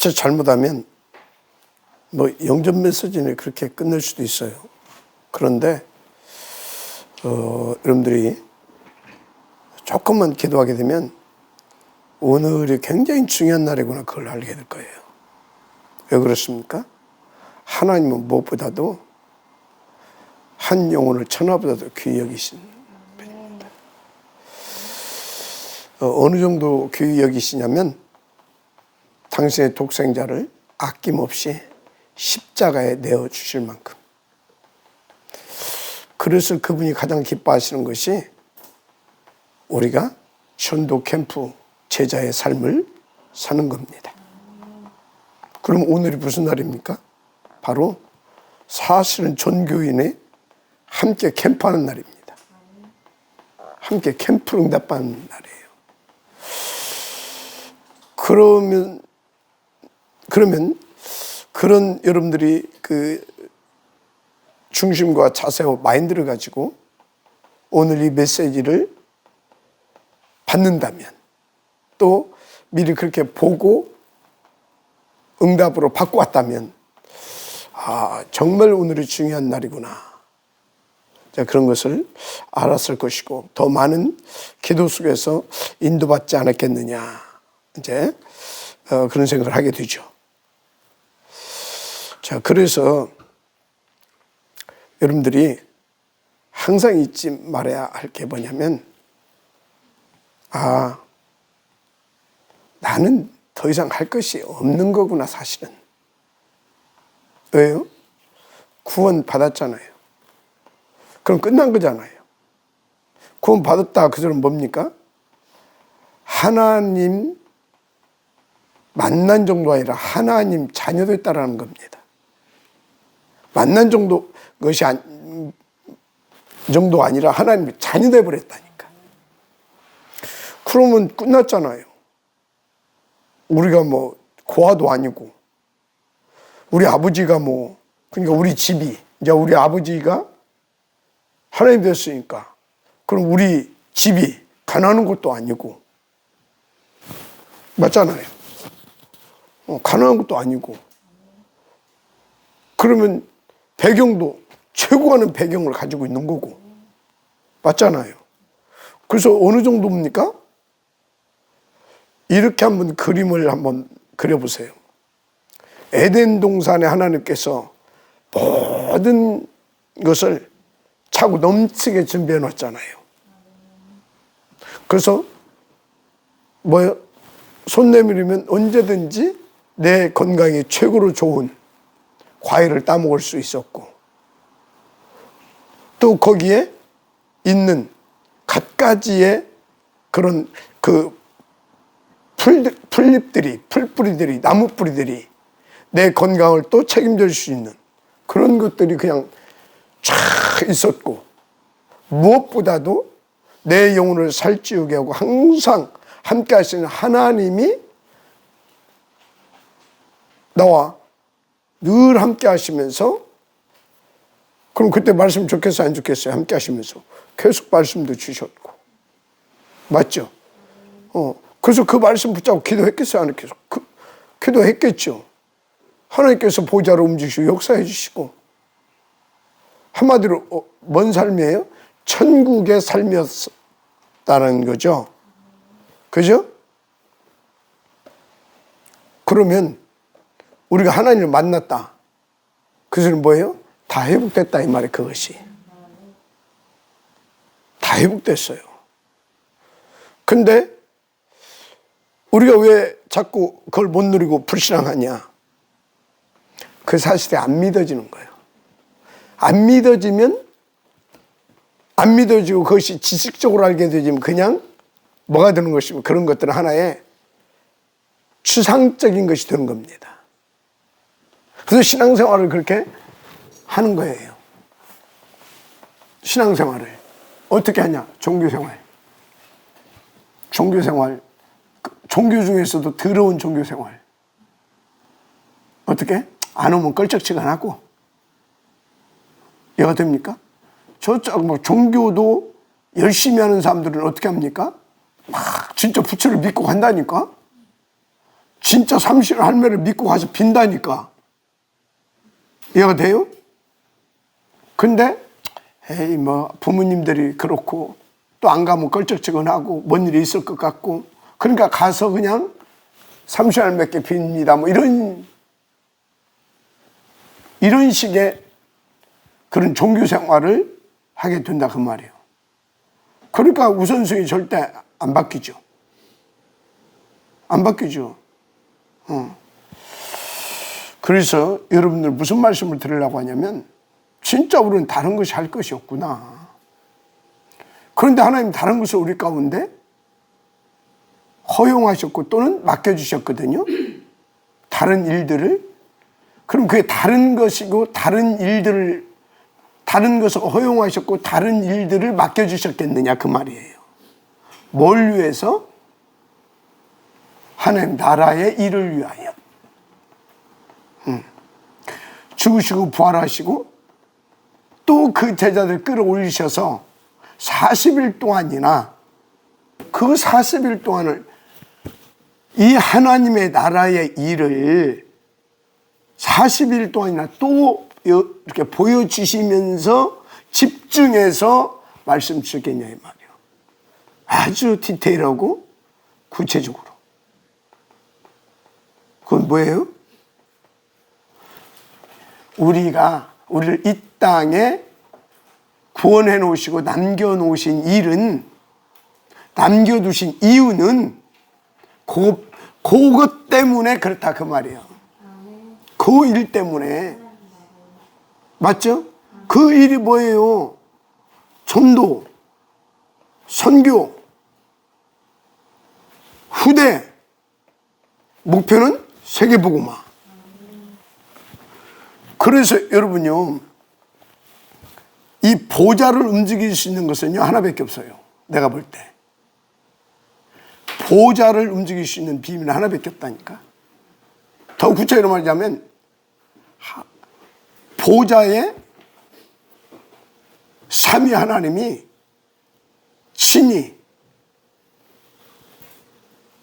미처 잘못하면 뭐 영접 메시지는 그렇게 끝낼 수도 있어요. 그런데 여러분들이 조금만 기도하게 되면 오늘이 굉장히 중요한 날이구나 그걸 알게 될 거예요. 왜 그렇습니까? 하나님은 무엇보다도 한 영혼을 천하보다도 귀히 여기신 분입니다. 어느 정도 귀히 여기시냐면 당신의 독생자를 아낌없이 십자가에 내어주실 만큼. 그래서 그분이 가장 기뻐하시는 것이 우리가 전도 캠프 제자의 삶을 사는 겁니다. 그럼 오늘이 무슨 날입니까? 바로 사실은 전교인의 함께 캠프하는 날입니다. 함께 캠프를 응답하는 날이에요. 그러면 그런 여러분들이 그 중심과 자세와 마인드를 가지고 오늘 이 메시지를 받는다면 또 미리 그렇게 보고 응답으로 받고 왔다면 정말 오늘이 중요한 날이구나. 그런 것을 알았을 것이고 더 많은 기도 속에서 인도받지 않았겠느냐. 이제 그런 생각을 하게 되죠. 자, 그래서 여러분들이 항상 잊지 말아야 할 게 뭐냐면 나는 더 이상 할 것이 없는 거구나 사실은. 왜요? 구원 받았잖아요. 그럼 끝난 거잖아요. 구원 받았다 그 소리는 뭡니까? 하나님 만난 정도가 아니라 하나님 자녀 됐다라는 겁니다. 만난 정도 아니라 하나님의 자녀 돼버렸다니까. 그러면 끝났잖아요. 우리가 뭐 고아도 아니고 우리 아버지가 그러니까 우리 집이 이제 우리 아버지가 하나님 됐으니까 그럼 우리 집이 가난한 것도 아니고 맞잖아요. 가난한 것도 아니고 그러면 배경도 최고 가는 배경을 가지고 있는 거고 맞잖아요. 그래서 어느 정도입니까? 이렇게 한번 그림을 한번 그려보세요. 에덴 동산에 하나님께서 모든 것을 차고 넘치게 준비해 놨잖아요. 그래서 손 내밀으면 언제든지 내 건강에 최고로 좋은 과일을 따먹을 수 있었고 또 거기에 있는 갖가지의 그런 풀잎들이, 풀뿌리들이, 나무뿌리들이 내 건강을 또 책임질 수 있는 그런 것들이 그냥 쫙 있었고 무엇보다도 내 영혼을 살찌우게 하고 항상 함께 하시는 하나님이 나와 늘 함께 하시면서 그럼 그때 말씀 좋겠어요? 안 좋겠어요? 함께 하시면서 계속 말씀도 주셨고 맞죠? 그래서 그 말씀 붙잡고 기도했겠어요? 안 했겠어요? 기도했겠죠. 하나님께서 보좌로 움직이시고 역사해 주시고 한마디로 뭔 삶이에요? 천국의 삶이었다는 거죠. 그죠? 그러면 우리가 하나님을 만났다. 그 소리는 뭐예요? 다 회복됐다 이 말이에요. 그것이. 다 회복됐어요. 근데 우리가 왜 자꾸 그걸 못 누리고 불신앙하냐? 그 사실이 안 믿어지는 거예요. 안 믿어지고 그것이 지식적으로 알게 되지만 그냥 뭐가 되는 것이면 그런 것들은 하나의 추상적인 것이 되는 겁니다. 그래서 신앙생활을 그렇게 하는 거예요. 신앙생활을 어떻게 하냐? 종교생활. 종교 중에서도 더러운 종교생활. 어떻게? 안 오면 껄쩍지근하고 이해가 됩니까? 저쪽 종교도 열심히 하는 사람들은 어떻게 합니까? 막 진짜 부처를 믿고 간다니까? 진짜 삼신 할매를 믿고 가서 빈다니까. 이해가 돼요? 근데 에이 뭐 부모님들이 그렇고 또 안 가면 껄쩍지근하고 뭔 일이 있을 것 같고 그러니까 가서 그냥 삼신 할매께 빕니다. 뭐 이런 식의 그런 종교 생활을 하게 된다 그 말이에요. 그러니까 우선순위 절대 안 바뀌죠. 안 바뀌죠. 그래서 여러분들 무슨 말씀을 드리려고 하냐면 진짜 우리는 다른 것이 할 것이 없구나. 그런데 하나님 다른 것을 우리 가운데 허용하셨고 또는 맡겨주셨거든요. 다른 일들을. 그럼 그게 다른 것이고 다른 것을 허용하셨고 다른 일들을 맡겨주셨겠느냐 그 말이에요. 뭘 위해서? 하나님 나라의 일을 위하여. 죽으시고 부활하시고 또 그 제자들 끌어올리셔서 40일 동안이나 그 40일 동안을 이 하나님의 나라의 일을 40일 동안이나 또 이렇게 보여주시면서 집중해서 말씀 주셨겠냐 이 말이에요. 아주 디테일하고 구체적으로. 그건 뭐예요? 우리를 이 땅에 구원해 놓으시고 남겨놓으신 일은, 남겨두신 이유는 그것 때문에 그렇다 그 말이에요. 그 일 때문에. 맞죠? 그 일이 뭐예요? 전도, 선교, 후대, 목표는 세계복음화. 그래서 여러분요, 이 보좌를 움직일 수 있는 것은요 하나밖에 없어요. 내가 볼 때 보좌를 움직일 수 있는 비밀은 하나밖에 없다니까. 더 구체적으로 말하자면 보좌에 삼위 하나님이 친히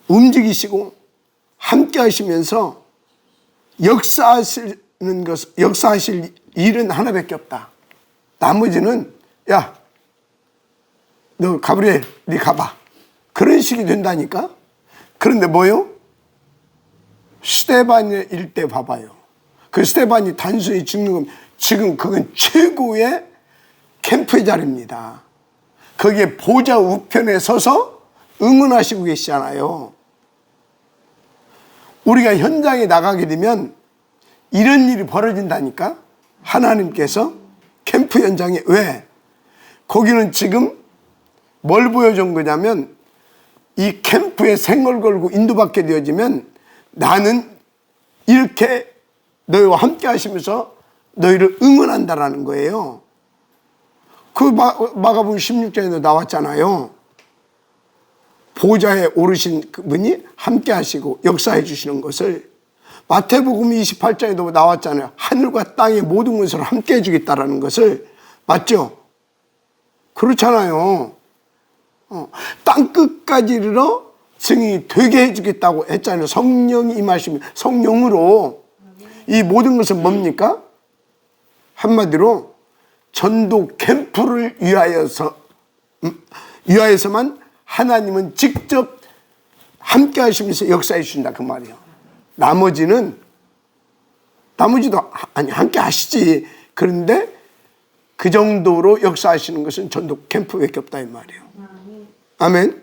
움직이시고 함께 하시면서 역사하실 일은 하나밖에 없다. 나머지는 야, 너 가브리엘 네 가봐. 그런 식이 된다니까. 그런데 뭐요? 스데반의 일대 봐봐요. 그 스데반이 단순히 죽는 건 지금 그건 최고의 캠프의 자리입니다. 거기에 보좌 우편에 서서 응원하시고 계시잖아요. 우리가 현장에 나가게 되면 이런 일이 벌어진다니까. 하나님께서 캠프 현장에. 왜? 거기는 지금 뭘 보여준 거냐면 이 캠프에 생을 걸고 인도받게 되어지면 나는 이렇게 너희와 함께 하시면서 너희를 응원한다라는 거예요. 그 마가복음 16장에도 나왔잖아요. 보좌에 오르신 그분이 함께 하시고 역사해 주시는 것을. 마태복음 28장에도 나왔잖아요. 하늘과 땅의 모든 것을 함께 해주겠다라는 것을. 맞죠? 그렇잖아요. 땅 끝까지 이르러 증인이 되게 해주겠다고 했잖아요. 성령이 임하시면 성령으로. 이 모든 것은 뭡니까? 한마디로 전도 캠프를 위하여서만 하나님은 직접 함께 하시면서 역사해 주신다 그 말이에요. 나머지도 아니 함께 하시지. 그런데 그 정도로 역사하시는 것은 전도 캠프밖에 없다 이 말이에요. 아멘.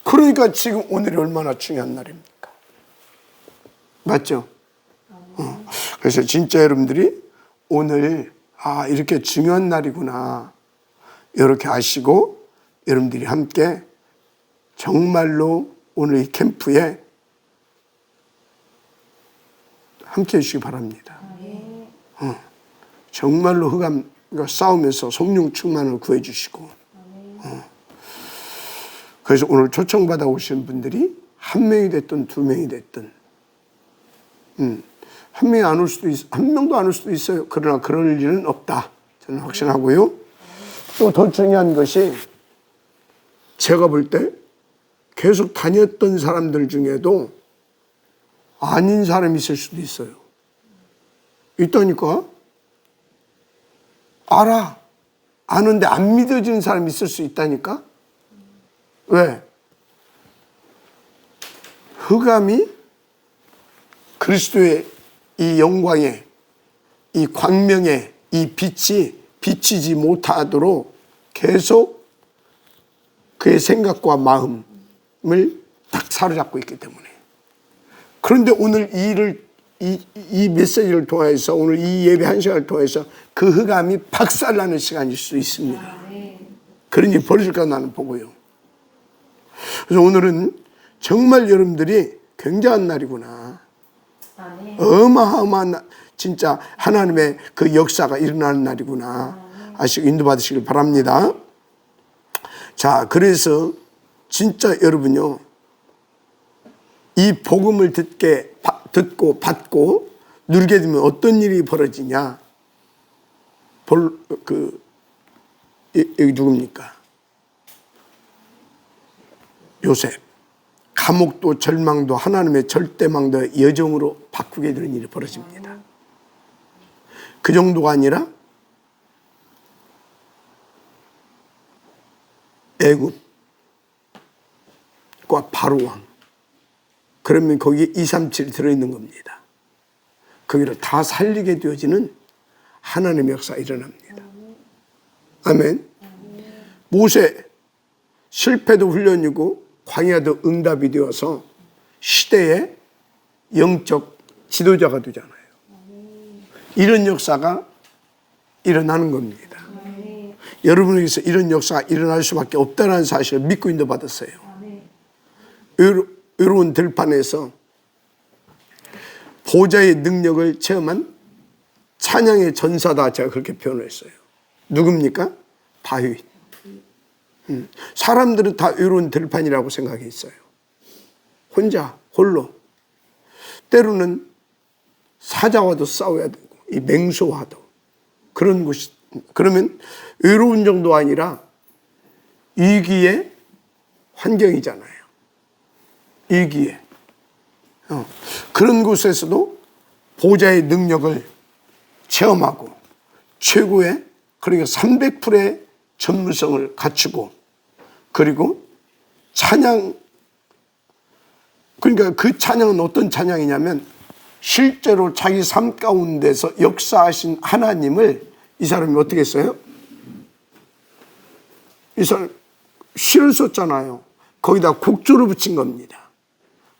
그러니까 지금 오늘이 얼마나 중요한 날입니까? 맞죠? 그래서 진짜 여러분들이 오늘 이렇게 중요한 날이구나 이렇게 아시고 여러분들이 함께 정말로 오늘 이 캠프에 함께 해주시기 바랍니다. 정말로 흑암과 싸우면서 성령 충만을 구해주시고. 그래서 오늘 초청받아 오신 분들이 한 명이 됐든 두 명이 됐든 한 명이 안 올 수도 한 명도 안 올 수도 있어요. 그러나 그럴 일은 없다 저는 확신하고요. 또 더 중요한 것이 제가 볼 때 계속 다녔던 사람들 중에도 아닌 사람이 있을 수도 있어요. 있다니까. 알아. 아는데 안 믿어지는 사람이 있을 수 있다니까. 왜? 흑암이 그리스도의 이 영광에, 이 광명에, 이 빛이 비치지 못하도록 계속 그의 생각과 마음을 딱 사로잡고 있기 때문에. 그런데 오늘 이 메시지를 통해서, 오늘 이 예배 한 시간을 통해서 그 흑암이 박살나는 시간일 수 있습니다. 그런 일이 벌어질까 나는 보고요. 그래서 오늘은 정말 여러분들이 굉장한 날이구나. 어마어마한 진짜 하나님의 그 역사가 일어나는 날이구나 아시고 인도받으시길 바랍니다. 자, 그래서 진짜 여러분요, 이 복음을 듣고 받고 누리게 되면 어떤 일이 벌어지냐. 여기 누굽니까? 요셉. 감옥도 절망도 하나님의 절대망도 여정으로 바꾸게 되는 일이 벌어집니다. 그 정도가 아니라 애굽과 바로왕, 그러면 거기에 237이 들어있는 겁니다. 거기를 다 살리게 되어지는 하나님의 역사가 일어납니다. 아멘. 모세 실패도 훈련이고 광야도 응답이 되어서 시대의 영적 지도자가 되잖아요. 이런 역사가 일어나는 겁니다. 여러분에게서 이런 역사가 일어날 수밖에 없다는 사실을 믿고 인도받았어요. 외로운 들판에서 보좌의 능력을 체험한 찬양의 전사다, 제가 그렇게 표현을 했어요. 누굽니까? 다윗. 사람들은 다 외로운 들판이라고 생각했어요. 혼자, 홀로. 때로는 사자와도 싸워야 되고, 이 맹수와도. 그런 곳이, 그러면 외로운 정도가 아니라 위기의 환경이잖아요. 위기에. 그런 곳에서도 보좌의 능력을 체험하고 최고의, 그러니까 300%의 전문성을 갖추고, 그리고 찬양, 그러니까 그 찬양은 어떤 찬양이냐면 실제로 자기 삶 가운데서 역사하신 하나님을 이 사람이 어떻게 했어요? 이 사람 시를 썼잖아요. 거기다 곡조를 붙인 겁니다.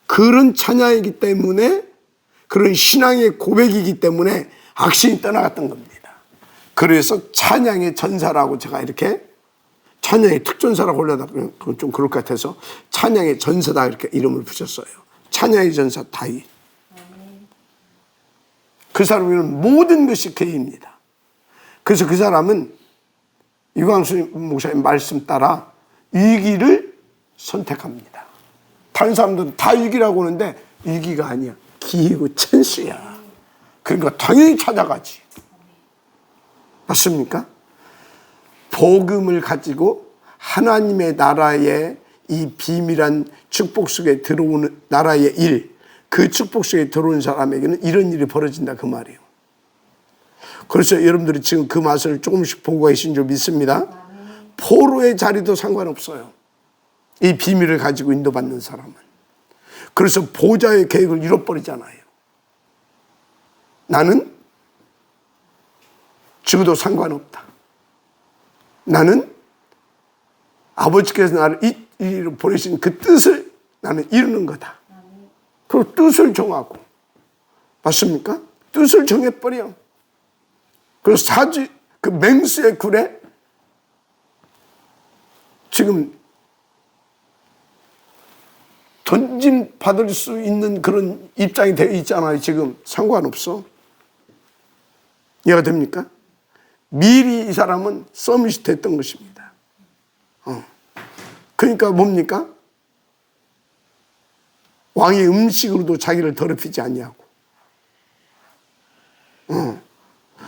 그런 찬양이기 때문에, 그런 신앙의 고백이기 때문에 악신이 떠나갔던 겁니다. 그래서 찬양의 전사라고 제가 이렇게, 찬양의 특전사라고 올려다, 그건 좀 그럴 것 같아서 찬양의 전사다 이렇게 이름을 붙였어요. 찬양의 전사 다윗. 그 사람은 모든 것이 그입니다. 그래서 그 사람은 유광수 목사님 말씀 따라 위기를 선택합니다. 다른 사람들은 다 위기라고 하는데 위기가 아니야. 기회고 찬스야. 그러니까 당연히 찾아가지. 맞습니까? 복음을 가지고 하나님의 나라의 이 비밀한 축복 속에 들어오는 나라의 일, 그 축복 속에 들어온 사람에게는 이런 일이 벌어진다, 그 말이에요. 그래서 여러분들이 지금 그 맛을 조금씩 보고 계신 줄 믿습니다. 포로의 자리도 상관없어요. 이 비밀을 가지고 인도받는 사람은. 그래서 보좌의 계획을 잃어버리잖아요. 나는 죽어도 상관없다. 나는 아버지께서 나를 이 일로 보내신 그 뜻을 나는 이루는 거다. 그리고 뜻을 정하고. 맞습니까? 뜻을 정해버려. 그래서 그 맹수의 굴에 지금 던짐 받을 수 있는 그런 입장이 되어 있잖아요. 지금 상관없어. 이해가 됩니까? 미리 이 사람은 서밋이 됐던 것입니다. 그러니까 뭡니까? 왕의 음식으로도 자기를 더럽히지 아니하고,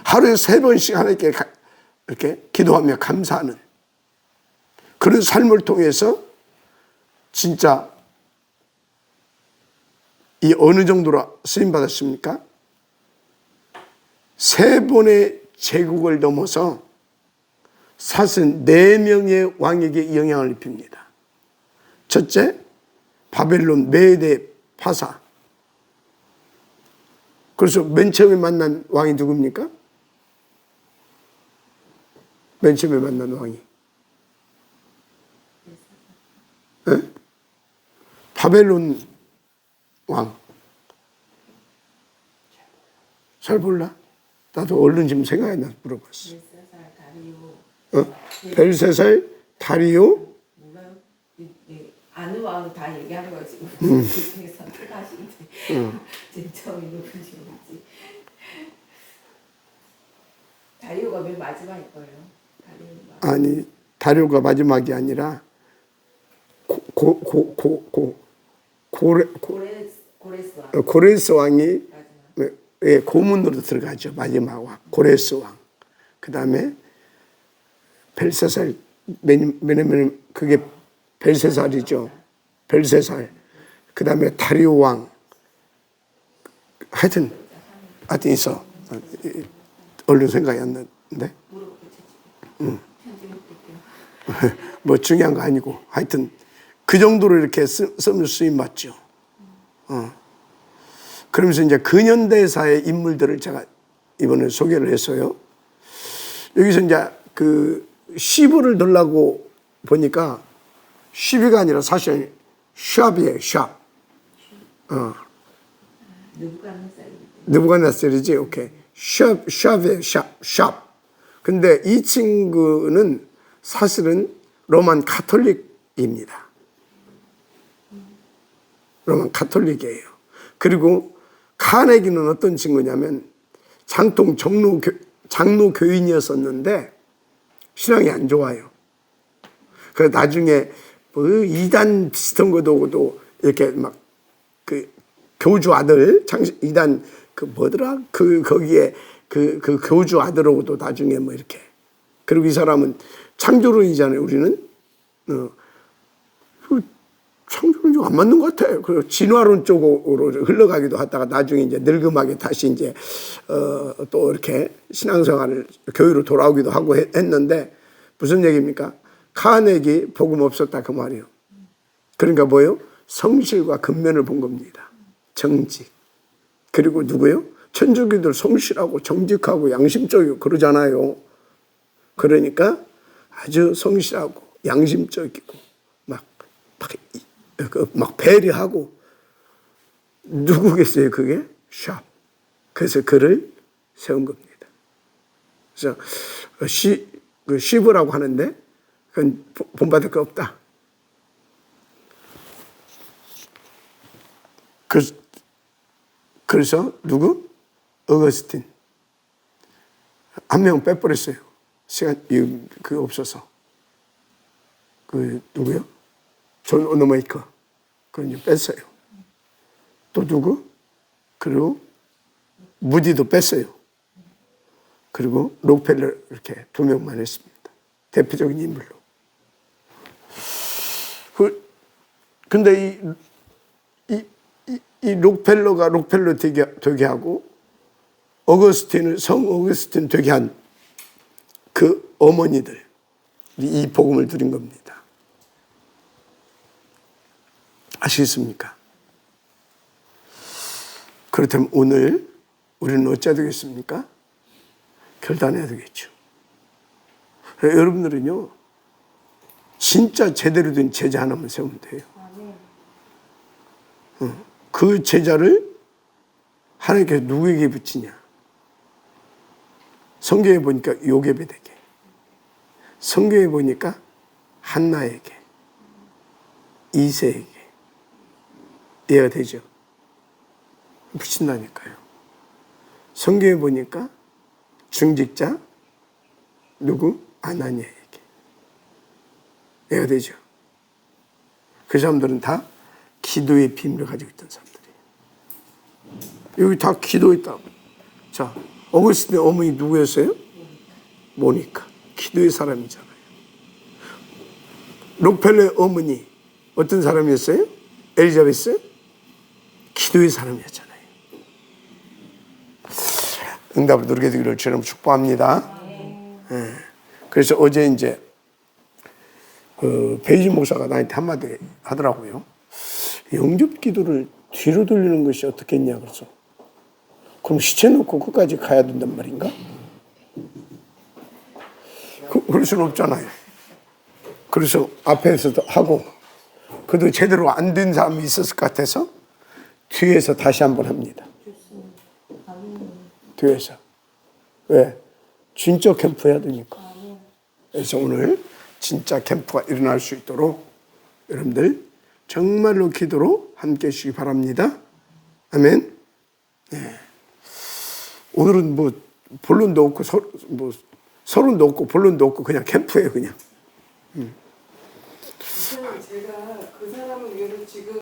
하루에 3번씩 하나님께 이렇게 기도하며 감사하는 그런 삶을 통해서 진짜 이 어느 정도로 쓰임 받았습니까? 3번의 제국을 넘어서 사실 4명의 왕에게 영향을 입힙니다. 첫째, 바벨론, 메대, 파사. 그래서 맨 처음에 만난 왕이 누굽니까? 맨 처음에 만난 왕이. 네? 바벨론 왕. 잘 몰라? 나도 얼른 지금 생각이 나서 물어봤어. 벨세살, 다리오. 몰라요? 아는 왕 다 얘기하는 거야 지금. 선택하시는데 제일 처음에 누군지 모르지. 다리오가 맨 마지막일 거예요. 아니, 다리오가 마지막이 아니라 고레스 왕이 고문으로 들어가죠. 마지막 왕 고레스 왕. 그 다음에 벨세살, 왜냐면 그게 벨세살이죠. 벨세살. 그 다음에 다리오 왕. 하여튼 있어. 얼른 생각이 안 나는데. 뭐 중요한 거 아니고 하여튼 그 정도로 이렇게 쓰임 맞죠. 그러면서 이제 근현대사의 인물들을 제가 이번에 소개를 했어요. 여기서 이제 그 시브를 넣으려고 보니까 시비가 아니라 사실 샵이에요. 샵. 느부갓네살이지. 오케이. 샵이에요. 샵. 근데 이 친구는 사실은 로만 카톨릭입니다. 로만 카톨릭이에요. 그리고 카네기는 어떤 친구냐면 장통 장로 교인이었었는데 신앙이 안 좋아요. 그래서 나중에 뭐 이단 비슷한 것도 이렇게 막 그 교주 아들 이단 그 뭐더라 거기에 그 교주 아들하고도 나중에 뭐 이렇게. 그리고 이 사람은 창조론이잖아요. 우리는 창조론 좀 안 맞는 것 같아요. 그리고 진화론 쪽으로 흘러가기도 하다가 나중에 이제 늙음하게 다시 이제 또 이렇게 신앙생활을 교회로 돌아오기도 하고 했는데 무슨 얘기입니까? 카네기 복음 없었다 그 말이에요. 그러니까 뭐예요? 성실과 근면을 본 겁니다. 정직. 그리고 누구예요? 천주교들 성실하고 정직하고 양심적이고 그러잖아요. 그러니까 아주 성실하고 양심적이고 막 배려하고 누구겠어요 그게? 샵. 그래서 그를 세운 겁니다. 그래서 시브라고 하는데 그건 본받을 거 없다. 그래서 누구? 어거스틴. 한 명 빼버렸어요. 시간 그 없어서. 그 누구요? 존 오너메이커. 그건 뺐어요. 또 누구? 그리고 무디도 뺐어요. 그리고 록펠러 이렇게 2명만 했습니다. 대표적인 인물로. 근데 이 록펠러가 록펠러 되게 하고 어거스틴을 성 어거스틴 되게 한 그 어머니들 이 복음을 드린 겁니다. 아시겠습니까? 그렇다면 오늘 우리는 어찌해야 되겠습니까? 결단해야 되겠죠. 여러분들은요 진짜 제대로 된 제자 하나만 세우면 돼요. 그 제자를 하나님께서 누구에게 붙이냐? 성경에 보니까 요게벳에게, 성경에 보니까 한나에게, 이세에게 이해가 되죠? 붙인다니까요. 성경에 보니까 중직자 누구? 아나니아에게 이해가 되죠? 그 사람들은 다 기도의 비밀을 가지고 있던 사람들이에요. 여기 다 기도했다고. 자, 어거스틴의 어머니 누구였어요? 모니카. 기도의 사람이잖아요. 록펠러의 어머니 어떤 사람이었어요? 엘리자베스? 기도 기도의 사람이었잖아요. 응답을 누리게 되기를 주님 축복합니다. 예. 그래서 어제 이제 베이지 목사가 나한테 한마디 하더라고요. 영접 기도를 뒤로 돌리는 것이 어떻겠냐 그래서 그럼 시체 놓고 끝까지 가야 된단 말인가? 그럴 수는 없잖아요. 그래서 앞에서도 하고 그래도 제대로 안 된 사람이 있었을 것 같아서 뒤에서 다시 한번 합니다. 뒤에서. 왜? 진짜 캠프 해야 되니까. 그래서 오늘 진짜 캠프가 일어날 수 있도록 여러분들 정말로 기도로 함께 해주시기 바랍니다. 아멘. 네. 오늘은 뭐 본론도 없고 서론도 없고 본론도 없고 그냥 캠프예요 그냥. 제가 그 사람을 위해서 지금